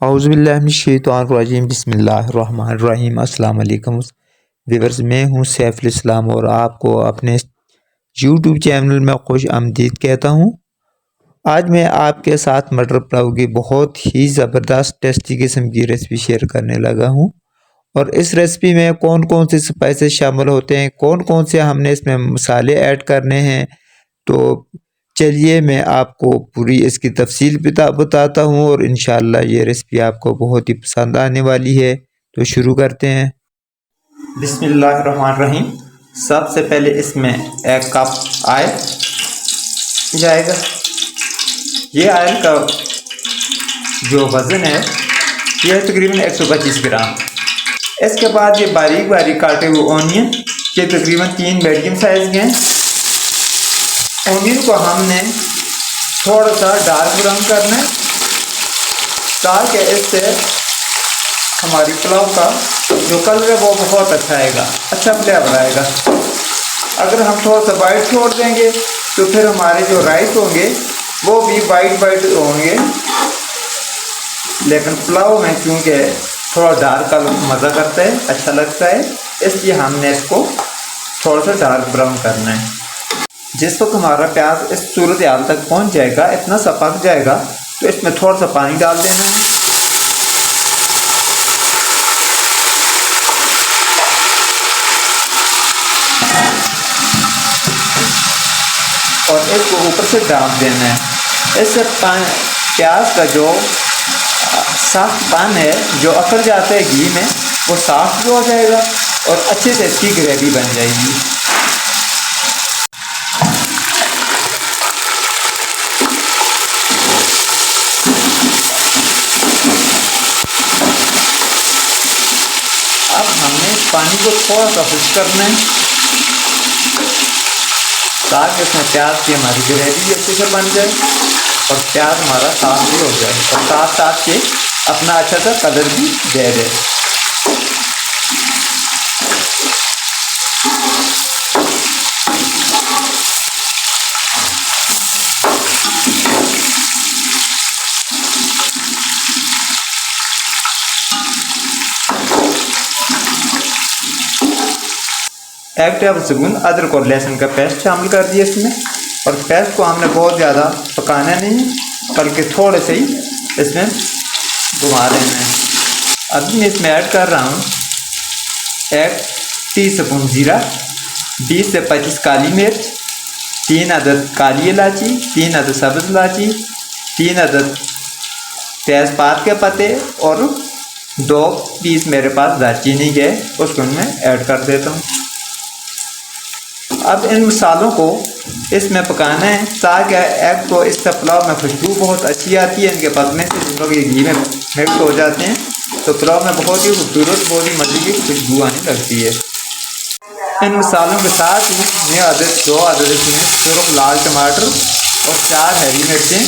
औज़ुबिल्लाहिमिनश्शैतानिर्रजीम बिस्मिल्लाहिर्रहमानिर्रहीम। अस्सलाम वालेकुम व्यूअर्स, मैं हूँ सैफुल इस्लाम और आपको अपने यूट्यूब चैनल में खुश आमदीद कहता हूँ। आज मैं आपके साथ मटर पुलाव की बहुत ही ज़बरदस्त टेस्टी किस्म की रेसिपी शेयर करने लगा हूँ। और इस रेसिपी में कौन कौन से स्पाइसेस शामिल होते हैं, कौन कौन से हमने इसमें मसाले ऐड करने हैं, तो चलिए मैं आपको पूरी इसकी तफसील बताता हूँ और इंशाअल्लाह ये रेसिपी आपको बहुत ही पसंद आने वाली है। तो शुरू करते हैं। बिस्मिल्लाहिर्रहमानिर्रहीम। सबसे पहले इसमें 1 कप ऑयल जाएगा। ये ऑयल का जो वज़न है यह है तकरीबन 125 ग्राम। इसके बाद ये बारीक बारीक काटे हुए ऑनियन, ये तकरीबन 3 मीडियम साइज़ के हैं। ऑनियन को हमने थोड़ा सा डार्क ब्राउन करना है ताकि इससे हमारी पुलाव का जो कलर है वो बहुत अच्छा आएगा, अच्छा फ्लेवर आएगा। अगर हम थोड़ा सा वाइट छोड़ देंगे तो फिर हमारे जो राइस होंगे वो भी वाइट होंगे, लेकिन पुलाव में क्योंकि थोड़ा डार्क कलर मज़ा करता है, अच्छा लगता है, इसलिए हमने इसको थोड़ा सा डार्क ब्राउन करना है। जिस वक्त हमारा प्याज इस सूरत हाल तक पहुंच जाएगा, इतना सा पक जाएगा, तो इसमें थोड़ा सा पानी डाल देना है। और इसको ऊपर से डाल देना है। इससे प्याज का जो साफ पान है जो अकड़ जाता है घी में, वो साफ भी हो जाएगा और अच्छे से इसकी ग्रेवी बन जाएगी। अब हमने पानी को थोड़ा सा खुश्क करना है ताकि इसमें प्याज की हमारी ग्रेवी भी अच्छे से बन जाए और प्याज हमारा साफ भी हो जाए और साथ साथ के अपना अच्छा सा कलर भी दे दे। एक टेबल स्पून अदरक और लहसुन का पेस्ट शामिल कर दिया इसमें, और पेस्ट को हमने बहुत ज़्यादा पकाना नहीं, बल्कि थोड़े से ही इसमें घुमा देना है। अभी मैं इसमें ऐड कर रहा हूँ 1 टीस्पून ज़ीरा, 20 से 25 काली मिर्च, 3 अदद काली इलायची, 3 अदद सब्ज़ इलायची, 3 अदद तेज़पात के पत्ते और 2 पीस मेरे पास दालचीनी के, उसको मैं ऐड कर देता हूँ। अब इन मसालों को इसमें पकाना है ताकि एक तो इसका पुलाव में खुशबू बहुत अच्छी आती है, इनके पकने से जिन लोग ये घी में मिक्स हो जाते हैं तो पुलाव में बहुत ही खूबसूरत, बहुत ही मज़े की खुशबू आने लगती है। इन मसालों के साथ मैं 2 अदद इसमें सुरख लाल टमाटर और 4 हरी मिर्चें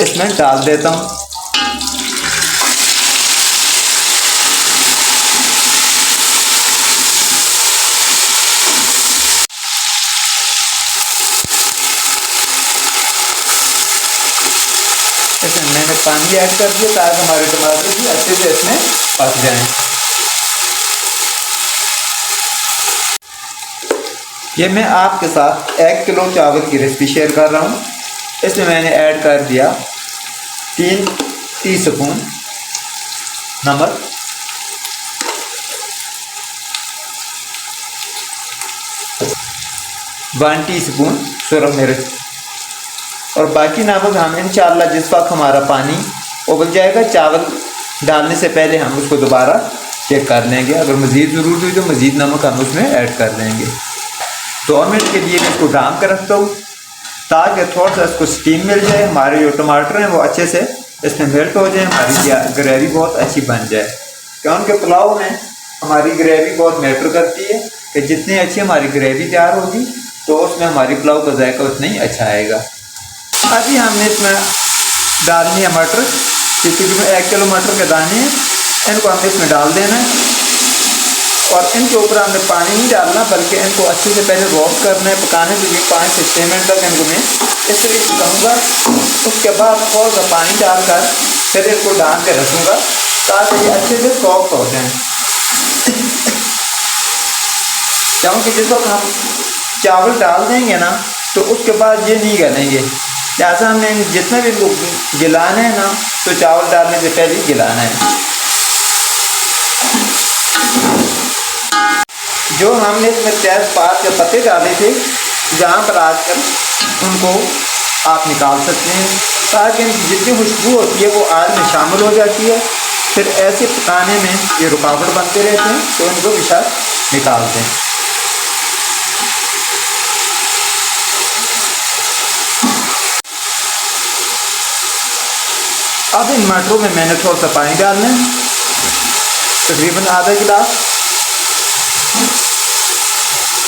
इसमें डाल देता हूँ। इसमें मैंने पानी ऐड कर दिया ताकि हमारे टमाटर भी अच्छे से इसमें पक जाएं। ये मैं आपके साथ 1 किलो चावल की रेसिपी शेयर कर रहा हूँ। इसमें मैंने ऐड कर दिया 3 टीस्पून नमक, 1 टीस्पून सुरख मिर्च, और बाकी नमक हम इंशाअल्लाह जिस वक्त हमारा पानी उबल जाएगा, चावल डालने से पहले हम उसको दोबारा चेक कर लेंगे। अगर मज़ीद ज़रूरत हुई तो मज़ीद नमक हम उसमें ऐड कर देंगे। 2 मिनट के लिए इसको ढाँप कर रखता हूँ ताकि थोड़ा सा इसको स्टीम मिल जाए, हमारे जो टमाटर हैं वो अच्छे से इसमें मेल्ट हो जाए, हमारी ग्रेवी बहुत अच्छी बन जाए। क्योंकि पुलाव में हमारी ग्रेवी बहुत मैटर करती है कि जितनी अच्छी हमारी ग्रेवी तैयार होगी तो उसमें हमारी पुलाव का जायका उतना ही अच्छा आएगा। अभी हमने इसमें डालनी है मटर, तकरीबन 1 किलो मटर के दाने हैं, इनको हमने इसमें डाल देना है। और इनके ऊपर हमने पानी नहीं डालना, बल्कि इनको अच्छे से पहले रोस्ट करना है, पकाने के लिए 5 से 6 मिनट तक इनको मैं इस तरीके से पकाऊँगा। उसके बाद थोड़ा सा पानी डालकर फिर इसको डाल के रखूँगा ताकि ये अच्छे से सॉफ्ट हो जाएं। क्योंकि जिस वक्त हम चावल डाल देंगे ना तो उसके बाद ये नहीं गलेंगे। जैसा हमने जितना भी इनको गिलाना है ना तो चावल डालने से पहले ही गिलाना है। जो हमने इसमें तेज़पात के पत्ते डाले थे जहाँ पर आकर उनको आप निकाल सकते हैं ताकि इनकी जितनी खुशबू होती है वो आग में शामिल हो जाती है। फिर ऐसे पकाने में ये रुकावट बनते रहते हैं तो इनको भी साथ निकाल दें। अब इन मटरों में मैंने थोड़ा सा पानी डालना है, तकरीबन आधा गिलास,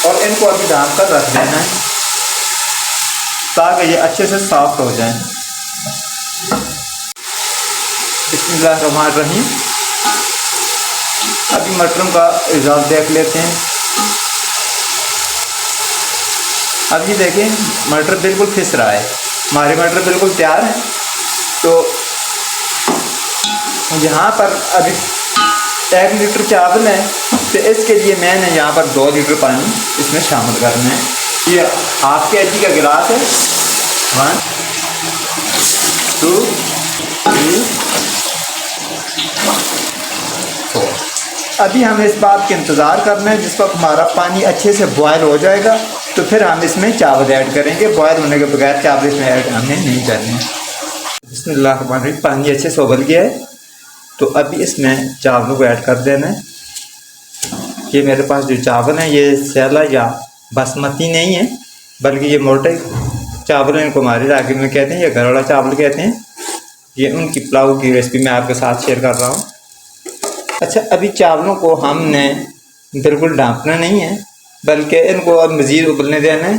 और इनको अभी ढाँप कर रख देना है ताकि ये अच्छे से सॉफ्ट हो जाएं। बिस्मिल्लाहिर्रहमानिर्रहीम। अभी मटरों का रिजल्ट देख लेते हैं। अब ये देखें मटर बिल्कुल फिस रहा है, हमारे मटर बिल्कुल तैयार हैं। तो यहाँ पर अभी 1 लीटर चावल है तो इसके लिए मैंने यहाँ पर 2 लीटर पानी इसमें शामिल करना है। ये हाफ kg का गिलास है। 1 2 3 4। अभी हमें इस बात का इंतज़ार करना है जिस वक्त हमारा पानी अच्छे से बॉयल हो जाएगा तो फिर हम इसमें चावल ऐड करेंगे। बॉयल होने के बगैर चावल इसमें ऐड हमने नहीं करने। बिस्मिल्लाहिर्रहमानिर्रहीम। पानी अच्छे से उबल गया है तो अभी इसमें चावलों को ऐड कर देना है। ये मेरे पास जो चावल हैं ये सैला या बासमती नहीं है बल्कि ये मोटे चावल हैं, इनको हमारे इलाके में कहते हैं या घरवाला चावल कहते हैं। ये उनकी पुलाव की रेसिपी मैं आपके साथ शेयर कर रहा हूँ। अच्छा, अभी चावलों को हमने बिल्कुल ढाँपना नहीं है बल्कि इनको अब मज़ीद उबलने देना है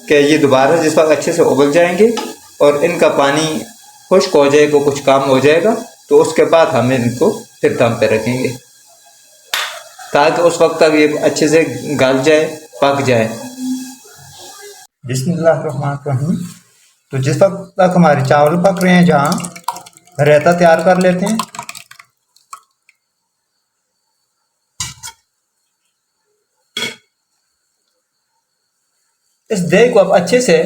कि ये दोबारा जिस वक्त अच्छे से उबल जाएंगे और इनका पानी खुश्क हो जाएगा, कुछ कम हो जाएगा, तो उसके बाद हम इनको फिर दम पे रखेंगे ताकि उस वक्त तक ये अच्छे से गल जाए, पक जाए। बिस्मिल्लाहिर्रहमानिर्रहीम। तो जिस वक्त तक हमारे चावल पक रहे हैं जहाँ रायता तैयार कर लेते हैं। इस दही को अब अच्छे से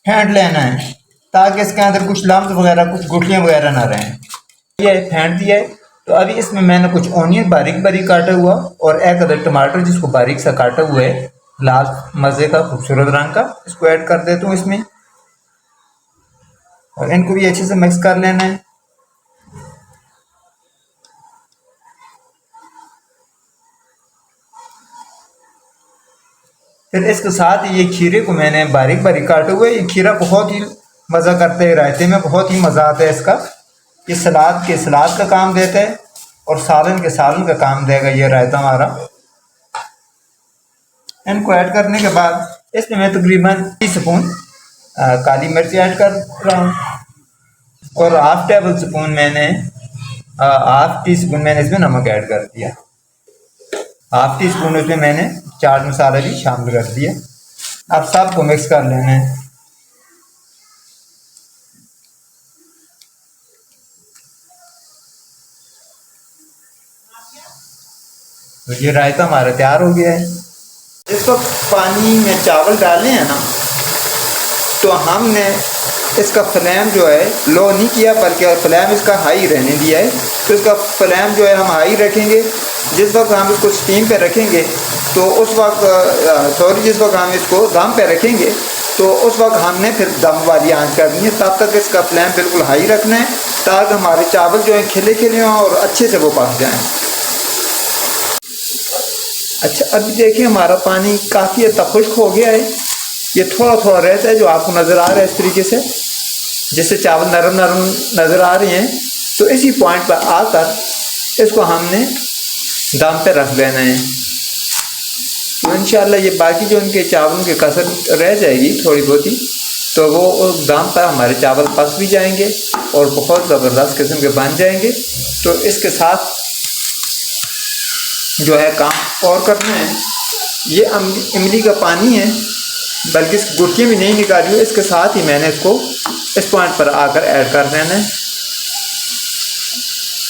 फेंट लेना है ताकि इसके अंदर कुछ लम्स वगैरह, कुछ गुठलियाँ वगैरह ना रहें। ये फेंट दिया है तो अभी इसमें मैंने कुछ ऑनियन बारीक बारीक काटा हुआ और 1 अदर टमाटर जिसको बारीक सा काटा हुआ है लाल मज़े का खूबसूरत रंग का, इसको ऐड कर देता हूँ इसमें और इनको भी अच्छे से मिक्स कर लेना है। फिर इसके साथ ये खीरे को मैंने बारीक बारीक काटा हुआ है। ये खीरा बहुत ही मज़ा करता है, रायते में बहुत ही मज़ा आता है इसका। ये सलाद के सलाद का काम देता है और सालन के सालन का काम देगा ये रायता हमारा। इनको ऐड करने के बाद इसमें मैं तकरीबन 3 स्पून काली मिर्च ऐड कर रहा हूँ और हाफ टेबल स्पून मैंने हाफ टी स्पून मैंने इसमें नमक ऐड कर दिया। हाफ टी स्पून उसमें मैंने चाट मसाला भी शामिल कर दिया। अब सबको मिक्स कर लेना है। तो ये रायता हमारा तैयार हो गया है। इस वक्त पानी में चावल डाले हैं ना तो हमने इसका फ्लेम जो है लो नहीं किया बल्कि फ्लेम इसका हाई रहने दिया है। तो इसका फ्लेम जो है हम हाई रखेंगे। जिस वक्त हम इसको स्टीम पे रखेंगे तो उस वक्त जिस वक्त हम इसको दम पे रखेंगे तो उस वक्त हमने फिर दम वाली आंच करनी है। तब तक इसका फ्लेम बिल्कुल हाई रखना है ताकि हमारे चावल जो हैं खिले खिले हों और अच्छे से वो पक जाएँ। अच्छा, अभी देखिए हमारा पानी काफ़ी हद तक खुश्क हो गया है। ये थोड़ा थोड़ा रहता है जो आपको नज़र आ रहा है इस तरीके से, जिससे चावल नरम नरम नज़र आ रहे हैं। तो इसी पॉइंट पर आकर इसको हमने दम पे रख देना है। तो इंशाल्लाह ये बाकी जो उनके चावलों की कसर रह जाएगी थोड़ी बहुत ही, तो वो दम पर हमारे चावल पक भी जाएंगे और बहुत ज़बरदस्त किस्म के बन जाएंगे। तो इसके साथ जो है काम और करना है। ये इमली का पानी है बल्कि इसकी गुठलियाँ भी नहीं निकाली है। इसके साथ ही मैंने इसको इस पॉइंट पर आकर ऐड कर देना है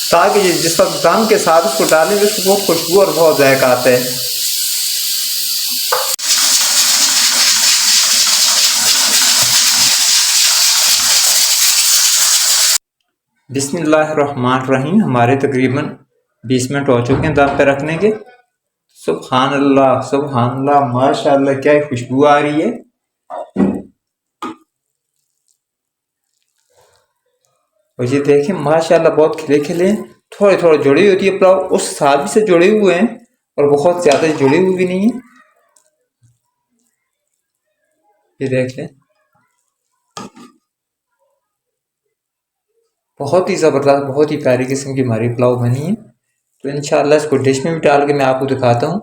ताकि जिस वक्त दम के साथ उसको डालेंगे उसको बहुत खुशबू और बहुत जायका आता है। बिस्मिल्लाहिर्रहमानिर्रहीम। हमारे तकरीबन 20 मिनट हो चुके हैं दम पे रखने के। सुभान अल्लाह सुभान अल्लाह, माशाअल्लाह क्या खुशबू आ रही है। और ये देखें माशाअल्लाह बहुत खिले खिले, थोड़े थोड़े जुड़ी होती है पुलाव, उस साल से जुड़े हुए हैं और बहुत ज्यादा जुड़े हुए भी नहीं है। ये देख लें, बहुत ही ज़बरदस्त, बहुत ही प्यारी किस्म की हमारी पुलाव बनी है। तो इंशाल्लाह इसको डिश में भी डाल के मैं आपको दिखाता हूँ।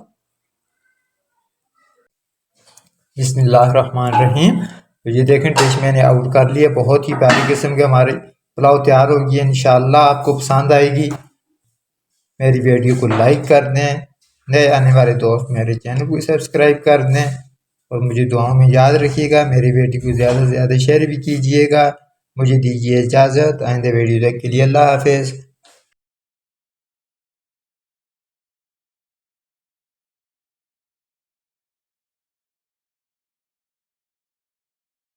बिस्मिल्लाहिर्रहमानिर्रहीम। तो ये देखें डिश मैंने आउट कर लिया। बहुत ही प्यारी किस्म के हमारे पुलाव तैयार होगी। इंशाल्लाह आपको पसंद आएगी। मेरी वीडियो को लाइक कर दें, नए आने वाले दोस्त मेरे चैनल को सब्सक्राइब कर दें और मुझे दुआओं में याद रखिएगा। मेरी वीडियो को ज़्यादा से ज़्यादा शेयर भी कीजिएगा। मुझे दीजिए इजाज़त। आइंदे वीडियो तक के लिए अल्लाह हाफिज़।